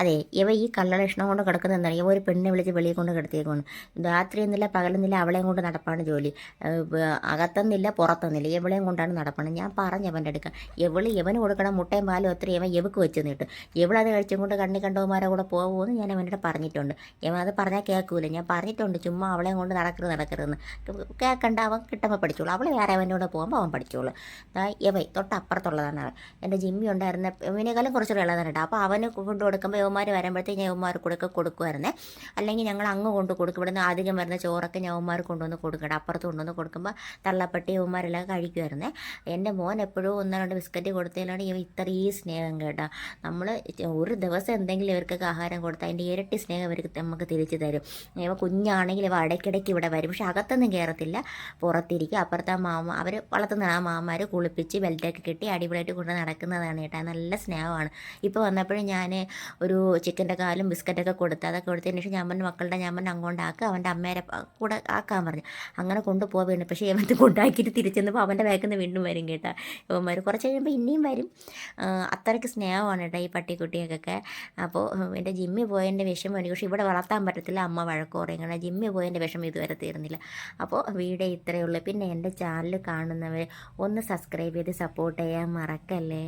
അതെ, ഇവ ഈ കള്ളലക്ഷണം കൊണ്ട് കിടക്കുന്നത് എന്താണ്? ഇവ ഒരു പെണ്ണിനെ വിളിച്ച് വെളിയിൽ കൊണ്ട് കിടത്തിയേക്കാണ്. രാത്രിയൊന്നുമില്ല പകലൊന്നുമില്ല അവളെയും കൊണ്ട് നടപ്പാണ് ജോലി. അകത്തെന്നില്ല പുറത്തെന്നില്ല ഇവളെയും കൊണ്ടാണ് നടപ്പാണ്. ഞാൻ പറഞ്ഞു അവൻ്റെ അടുക്ക ഇവന് കൊടുക്കണം മുട്ടയും പാലും ഒത്തിരി ഇവൻ ഇവക്ക് വെച്ച് നീട്ട്. ഇവളത് കഴിച്ചും കൊണ്ട് കണ്ണി കണ്ടവന്മാരെ കൂടെ പോകുമെന്ന് ഞാൻ അവൻ്റെ പറഞ്ഞിട്ടുണ്ട്. ഇവൻ അത് പറഞ്ഞാൽ കേൾക്കൂല. ഞാൻ പറഞ്ഞിട്ടുണ്ട് ചുമ്മാ അവളെയും കൊണ്ട് നടക്കരുതെന്ന്. കേൾക്കണ്ട, അവൻ കിട്ടുമ്പോൾ പഠിച്ചോളൂ. അവൾ വേറെ അവൻ്റെ കൂടെ പോകുമ്പോൾ അവൻ പഠിച്ചോളൂ. ഇവ തൊട്ടപ്പുറത്തുള്ളതാണ് അവൻ. എൻ്റെ ജിമ്മി ഉണ്ടായിരുന്ന ഇവനേക്കാളും കുറച്ചുകൂടെ ഇളതാണ് കേട്ടോ. അപ്പോൾ അവന് കൊണ്ട് കൊടുക്കുമ്പോൾ യവന്മാർ വരുമ്പോഴത്തേക്ക് ഞാൻ യവന്മാർ കൂടെയൊക്കെ കൊടുക്കുമായിരുന്നേ. അല്ലെങ്കിൽ ഞങ്ങൾ അങ്ങ് കൊണ്ട് കൊടുക്കും. ഇവിടുന്ന് അധികം വരുന്ന ചോറൊക്കെ യവന്മാർ കൊണ്ടുവന്ന് കൊടുക്കട്ടെ. അപ്പുറത്ത് കൊണ്ടുവന്ന് കൊടുക്കുമ്പോൾ തള്ളപ്പട്ടി യവന്മാരെല്ലാം കഴിക്കുമായിരുന്നേ. എൻ്റെ മോൻ എപ്പോഴും 1-2 ബിസ്ക്കറ്റ് കൊടുത്തതിലാണ് ഇവ ഇത്രയും സ്നേഹം കേട്ടോ. നമ്മൾ ഒരു ദിവസം എന്തെങ്കിലും ഇവർക്കൊക്കെ ആഹാരം കൊടുത്താൽ അതിൻ്റെ ഇരട്ടി സ്നേഹം ഇവർക്ക് നമുക്ക് തിരിച്ചു തരും. ഇവ കുഞ്ഞാണെങ്കിൽ ഇവ ഇടയ്ക്കിടയ്ക്ക് ഇവിടെ വരും. പക്ഷെ അകത്തൊന്നും കയറത്തില്ല, പുറത്തിരിക്കും. അപ്പുറത്തെ മാമ അവർ വളർത്തുന്ന ആ മാമാർ കുളിപ്പിച്ച് ബെൽറ്റൊക്കെ കെട്ടി അടിപൊളിയായിട്ട് കൊണ്ട് നടക്കുന്നതാണ് കേട്ടോ. നല്ല സ്നേഹമാണ്. ഇപ്പോൾ വന്നപ്പോഴും ഞാൻ ഒരു ചിക്കൻ്റെ കാലും ബിസ്ക്കറ്റൊക്കെ കൊടുത്ത് അതൊക്കെ കൊടുത്തതിന് ശേഷം ഞാൻ പറഞ്ഞു അങ്ങോട്ടാക്കുക, അവൻ്റെ അമ്മേരെ കൂടെ ആക്കാൻ പറഞ്ഞു. അങ്ങനെ കൊണ്ടുപോവുകയാണ്. പക്ഷേ ഇവൻ കൊണ്ടാക്കിയിട്ട് തിരിച്ചെന്നപ്പോൾ അവൻ്റെ ബാക്കിൽ നിന്ന് വീണ്ടും വരും കേട്ടോ. ഇവന്മാർ കുറച്ച് കഴിയുമ്പോൾ ഇനിയും വരും. അത്രയ്ക്ക് സ്നേഹമാണ് കേട്ടോ ഈ പട്ടിക്കുട്ടിയൊക്കെ. അപ്പോൾ എൻ്റെ ജിമ്മിൽ പോയതിൻ്റെ വിഷമം എനിക്ക്, പക്ഷേ ഇവിടെ വളർത്താൻ പറ്റത്തില്ല, അമ്മ വഴക്ക് പറയും. കാരണം ജിമ്മിൽ പോയതിൻ്റെ വിഷമം ഇതുവരെ തീർന്നില്ല. അപ്പോൾ വീഡിയോ ഇത്രയേ ഉള്ളൂ. പിന്നെ എൻ്റെ ചാനൽ കാണുന്നവർ ഒന്ന് സബ്സ്ക്രൈബ് ചെയ്ത് സപ്പോർട്ട് ചെയ്യാൻ മറക്കല്ലേ.